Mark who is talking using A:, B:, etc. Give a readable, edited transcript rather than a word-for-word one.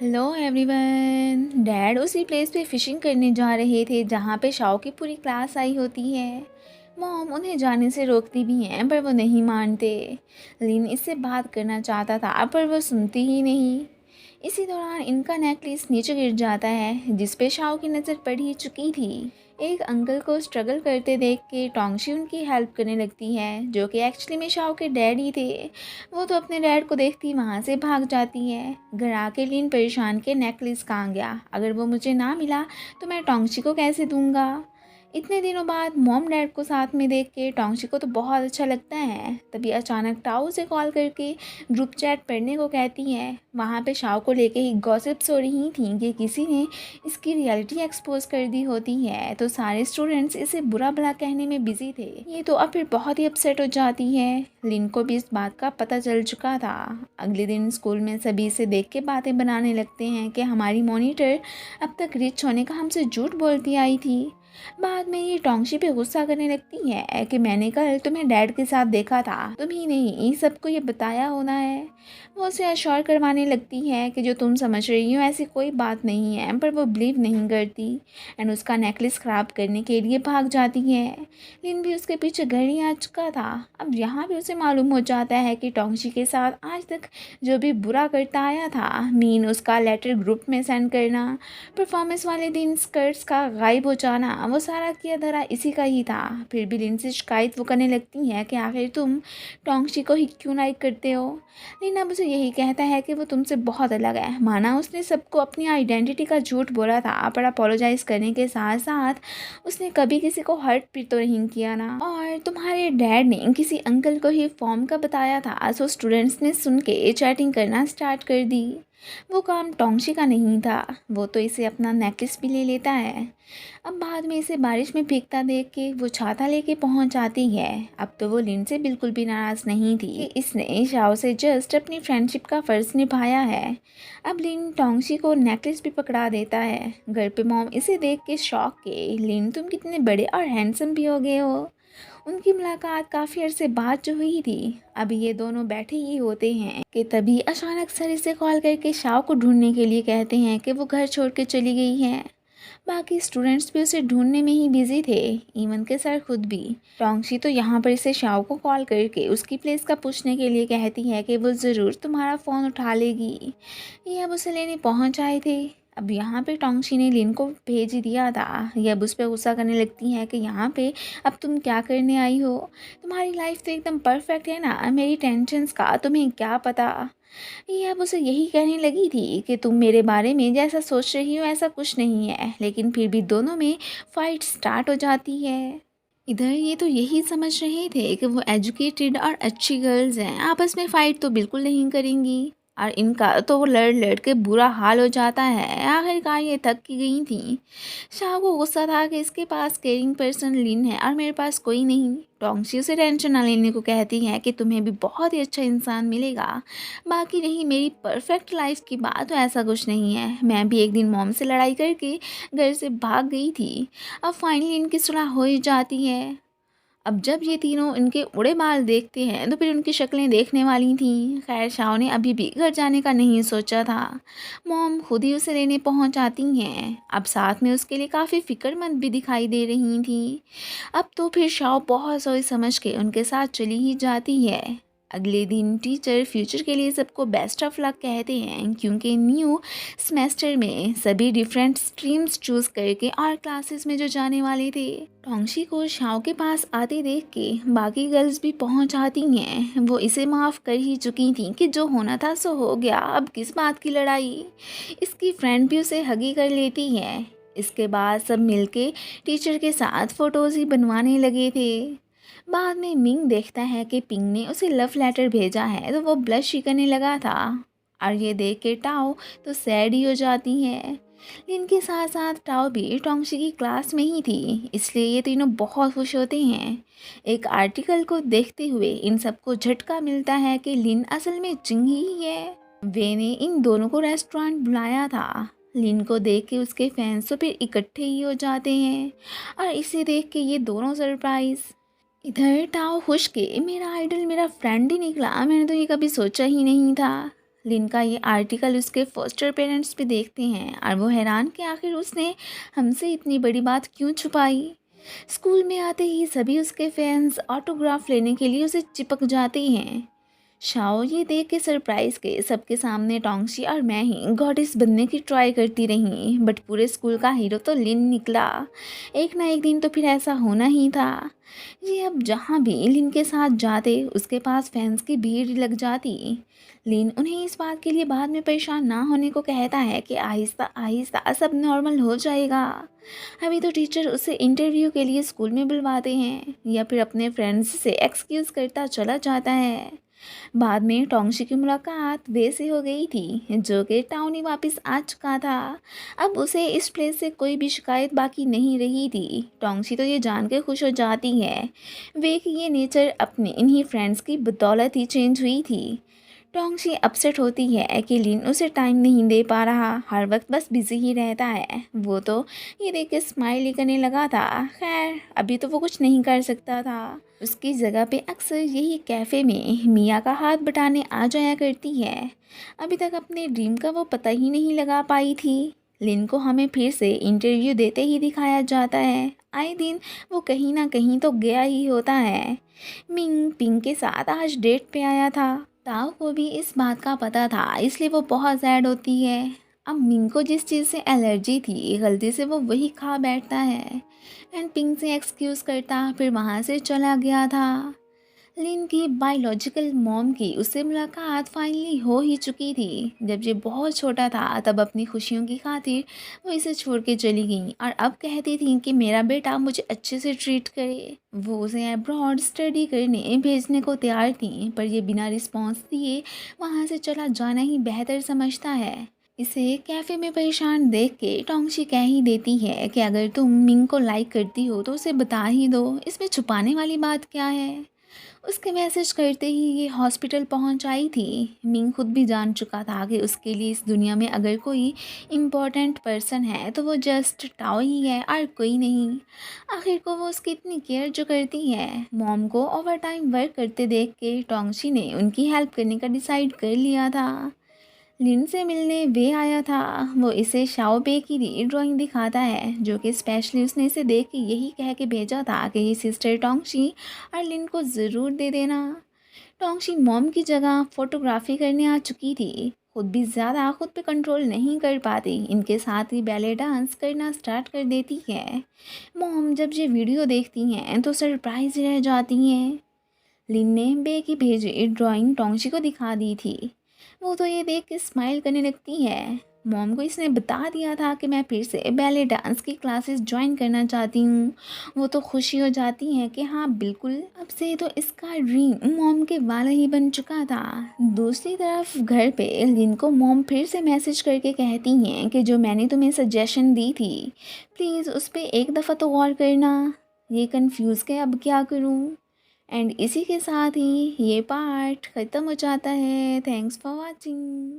A: Hello everyone. Dad उसी place पे phishing करने जा रहे थे जहाँ पे शाओ की पूरी क्लास आई होती है। मॉम उन्हें जाने से रोकती भी हैं पर वो नहीं मानते। लिन इससे बात करना चाहता था पर वो सुनती ही नहीं। इसी दौरान इनका नेकलेस नीचे गिर जाता है जिस पे शाओ की नज़र पड़ ही चुकी थी। एक अंकल को स्ट्रगल करते देख के टोंगशी उनकी हेल्प करने लगती है जो कि एक्चुअली में शाओ के डैड ही थे। वो तो अपने डैड को देखती वहाँ से भाग जाती है। घर आके लिन परेशान के नेकलेस कहाँ गया, अगर वो मुझे ना मिला तो मैं टोंगशी को कैसे दूंगा। इतने दिनों बाद मॉम डैड को साथ में देख के टोंगशी को तो बहुत अच्छा लगता है। तभी अचानक टाओ से कॉल करके ग्रुप चैट पढ़ने को कहती है। वहाँ पे शाओ को लेके ही गॉसिप्स हो रही थी कि किसी ने इसकी रियलिटी एक्सपोज कर दी होती है, तो सारे स्टूडेंट्स इसे बुरा भला कहने में बिजी थे। ये तो अब फिर बहुत ही अपसेट हो जाती है। लिन को भी इस बात का पता चल चुका था। अगले दिन स्कूल में सभी इसे देख के बातें बनाने लगते हैं कि हमारी मॉनिटर अब तक रिच होने का हमसे झूठ बोलती आई थी। बाद में ये टोंगशी पे गुस्सा करने लगती है कि मैंने कल तुम्हें डैड के साथ देखा था, तुम ही नहीं सबको ये बताया होना है। वो उसे अश्योर करवाने लगती है कि जो तुम समझ रही हो ऐसी कोई बात नहीं है, पर वो बिलीव नहीं करती एंड उसका नेकलेस ख़राब करने के लिए भाग जाती है। लिन भी उसके पीछे घर ही आ चुका था। अब यहाँ भी उसे मालूम हो जाता है कि टोंगशी के साथ आज तक जो भी बुरा करता आया था, मीन उसका लेटर ग्रुप में सेंड करना, परफॉर्मेंस वाले दिन स्कर्ट्स का गायब हो जाना, वो सारा किया धरा इसी का ही था। फिर भी लिन से शिकायत वो करने लगती है कि आखिर तुम टोंगशी को ही क्यों लाइक करते हो। लिन अब उसे यही कहता है कि वो तुमसे बहुत अलग है। माना उसने सबको अपनी आइडेंटिटी का झूठ बोला था, पर अपोलोजाइज़ करने के साथ साथ उसने कभी किसी को हर्ट भी तो नहीं किया ना। और तुम्हारे डैड ने किसी अंकल को ही फॉर्म का बताया था, सो स्टूडेंट्स ने सुन के चैटिंग करना स्टार्ट कर दी। वो काम टोंगशी का नहीं था, वो तो इसे अपना नेकलेस भी ले लेता है। अब बाद में इसे बारिश में भीगता देख के वो छाता लेके पहुंच जाती है। अब तो वो लिन से बिल्कुल भी नाराज़ नहीं थी कि इसने शाओ से जस्ट अपनी फ्रेंडशिप का फ़र्ज़ निभाया है। अब लिन टोंगशी को नेकलेस भी पकड़ा देता है। घर पे मॉम इसे देख के शॉक के, लिन तुम कितने बड़े और हैंडसम भी हो गए हो। उनकी मुलाकात काफ़ी अरसे बाद जो हुई थी। अभी ये दोनों बैठे ही होते हैं कि तभी अचानक सर इसे कॉल करके शाओ को ढूंढने के लिए कहते हैं कि वो घर छोड़ के चली गई है। बाकी स्टूडेंट्स भी उसे ढूंढने में ही बिजी थे, इवन के सर खुद भी। टोंगशी तो यहाँ पर इसे शाओ को कॉल करके उसकी प्लेस का पूछने के लिए कहती है कि वो ज़रूर तुम्हारा फ़ोन उठा लेगी। ये अब उसे लेने पहुँच आए थे। अब यहाँ पे टोंगशी ने लिन को भेज ही दिया था। ये अब उस पर गुस्सा करने लगती है कि यहाँ पे अब तुम क्या करने आई हो। तुम्हारी लाइफ तो एकदम परफेक्ट है ना, मेरी टेंशन्स का तुम्हें क्या पता। ये अब उसे यही कहने लगी थी कि तुम मेरे बारे में जैसा सोच रही हो ऐसा कुछ नहीं है, लेकिन फिर भी दोनों में फाइट स्टार्ट हो जाती है। इधर ये तो यही समझ रहे थे कि वो एजुकेटेड और अच्छी गर्ल्स हैं, आपस में फ़ाइट तो बिल्कुल नहीं करेंगी। और इनका तो वो लड़ लड़ के बुरा हाल हो जाता है। आखिरकार ये थक की गई थी। शाह को गुस्सा था कि इसके पास केयरिंग पर्सन लिन है और मेरे पास कोई नहीं। टोंगशी उसे टेंशन ना लेने को कहती है कि तुम्हें भी बहुत ही अच्छा इंसान मिलेगा। बाकी रही मेरी परफेक्ट लाइफ की बात, तो ऐसा कुछ नहीं है। मैं भी एक दिन मॉम से लड़ाई करके घर से भाग गई थी। अब फाइनली इनकी सुलह हो ही जाती है। अब जब ये तीनों इनके उड़े बाल देखते हैं तो फिर उनकी शक्लें देखने वाली थीं। खैर शाओ ने अभी भी घर जाने का नहीं सोचा था। मॉम खुद ही उसे लेने पहुंच आती हैं। अब साथ में उसके लिए काफ़ी फिक्रमंद भी दिखाई दे रही थी। अब तो फिर शाओ बहुत सोच समझ के उनके साथ चली ही जाती है। अगले दिन टीचर फ्यूचर के लिए सबको बेस्ट ऑफ लक कहते हैं, क्योंकि न्यू सेमेस्टर में सभी डिफरेंट स्ट्रीम्स चूज़ करके और क्लासेस में जो जाने वाले थे। टोंगशी को शाओ के पास आते देख के बाकी गर्ल्स भी पहुंच आती हैं। वो इसे माफ़ कर ही चुकी थी कि जो होना था सो हो गया, अब किस बात की लड़ाई। इसकी फ्रेंड भी उसे हगी कर लेती है। इसके बाद सब मिलके टीचर के साथ फ़ोटोज़ ही बनवाने लगे थे। बाद में मिंग देखता है कि पिंग ने उसे लव लेटर भेजा है, तो वो ब्लश ही करने लगा था। और ये देख के टाओ तो सैड ही हो जाती है। लिन के साथ साथ टाओ भी टोंगशी की क्लास में ही थी, इसलिए ये तीनों बहुत खुश होते हैं। एक आर्टिकल को देखते हुए इन सबको झटका मिलता है कि लिन असल में चिंग ही है। वे ने इन दोनों को रेस्टोरेंट बुलाया था। लिन को देख के उसके फैंस तो फिर इकट्ठे ही हो जाते हैं और इसे देख के ये दोनों सरप्राइज। इधर टाओ खुश के मेरा आइडल मेरा फ्रेंड ही निकला, मैंने तो ये कभी सोचा ही नहीं था। लिन का ये आर्टिकल उसके फोस्टर पेरेंट्स भी देखते हैं और वो हैरान कि आखिर उसने हमसे इतनी बड़ी बात क्यों छुपाई। स्कूल में आते ही सभी उसके फैंस ऑटोग्राफ लेने के लिए उसे चिपक जाते हैं। शाओ ये देख के सरप्राइज के सबके सामने टोंगशी और मैं ही गॉडेस बनने की ट्राई करती रही, बट पूरे स्कूल का हीरो तो लिन निकला। एक ना एक दिन तो फिर ऐसा होना ही था। ये अब जहाँ भी लिन के साथ जाते उसके पास फैंस की भीड़ लग जाती। लिन उन्हें इस बात के लिए बाद में परेशान ना होने को कहता है कि आहिस्ता आहिस्ता सब नॉर्मल हो जाएगा। अभी तो टीचर उसे इंटरव्यू के लिए स्कूल में बुलवाते हैं या फिर अपने फ्रेंड्स से एक्सक्यूज़ करता चला जाता है। बाद में टोंगशी की मुलाकात वैसे हो गई थी जो कि टाउनी वापस आ चुका था। अब उसे इस प्लेस से कोई भी शिकायत बाकी नहीं रही थी। टोंगशी तो ये जान के खुश हो जाती है वे कि ये नेचर अपने इन्हीं फ्रेंड्स की बदौलत ही चेंज हुई थी। टोंगशी अपसेट होती है कि लिन उसे टाइम नहीं दे पा रहा, हर वक्त बस बिजी ही रहता है। वो तो ये देख के स्माइल ही करने लगा था। खैर अभी तो वो कुछ नहीं कर सकता था। उसकी जगह पे अक्सर यही कैफ़े में मिया का हाथ बटाने आ जाया करती है। अभी तक अपने ड्रीम का वो पता ही नहीं लगा पाई थी। लिन को हमें फिर से इंटरव्यू देते ही दिखाया जाता है। आए दिन वो कहीं ना कहीं तो गया ही होता है। मिंग पिंग के साथ आज डेट पे आया था। ताओ को भी इस बात का पता था, इसलिए वो बहुत सैड होती है। अब मिंग को जिस चीज़ से एलर्जी थी गलती से वो वही खा बैठता है एंड पिंग से एक्सक्यूज़ करता फिर वहाँ से चला गया था। लिन की बायोलॉजिकल मॉम की उससे मुलाकात फाइनली हो ही चुकी थी। जब ये बहुत छोटा था तब अपनी खुशियों की खातिर वो इसे छोड़ के चली गई और अब कहती थी कि मेरा बेटा मुझे अच्छे से ट्रीट करे। वो उसे अब्रॉड स्टडी करने भेजने को तैयार थी, पर ये बिना रिस्पॉन्स दिए वहाँ से चला जाना ही बेहतर समझता है। इसे कैफ़े में परेशान देख के टोंगशी कह ही देती है कि अगर तुम मिंग को लाइक करती हो तो उसे बता ही दो, इसमें छुपाने वाली बात क्या है। उसके मैसेज करते ही ये हॉस्पिटल पहुंच आई थी। मिंग खुद भी जान चुका था कि उसके लिए इस दुनिया में अगर कोई इम्पोर्टेंट पर्सन है तो वो जस्ट टाओ ही है और कोई नहीं। आखिर को वो उसकी इतनी केयर जो करती है। मॉम को ओवर टाइम वर्क करते देख के टोंगशी ने उनकी हेल्प करने का डिसाइड कर लिया था। लिन से मिलने वे आया था। वो इसे शाओ बे की ड्राइंग दिखाता है जो कि स्पेशली उसने इसे देख के यही कह के भेजा था कि ये सिस्टर टोंगशी और लिन को ज़रूर दे देना। टोंगशी मॉम की जगह फोटोग्राफी करने आ चुकी थी। खुद भी ज़्यादा खुद पे कंट्रोल नहीं कर पाती, इनके साथ ही बैले डांस करना स्टार्ट कर देती है। मॉम जब ये वीडियो देखती हैं तो सरप्राइज रह जाती हैं। लिन ने बे की भेजी ड्राइंग टोंगशी को दिखा दी थी। वो तो ये देख के स्माइल करने लगती है। मॉम को इसने बता दिया था कि मैं फिर से बैले डांस की क्लासेस ज्वाइन करना चाहती हूँ। वो तो खुशी हो जाती है कि हाँ बिल्कुल, अब से तो इसका ड्रीम मॉम के वाला ही बन चुका था। दूसरी तरफ घर पे लिन को मॉम फिर से मैसेज करके कहती हैं कि जो मैंने तुम्हें सजेशन दी थी प्लीज़ उस पर एक दफ़ा तो गौर करना। ये कंफ्यूज के अब क्या करूँ। एंड इसी के साथ ही ये पार्ट ख़त्म हो जाता है। Thanks for watching.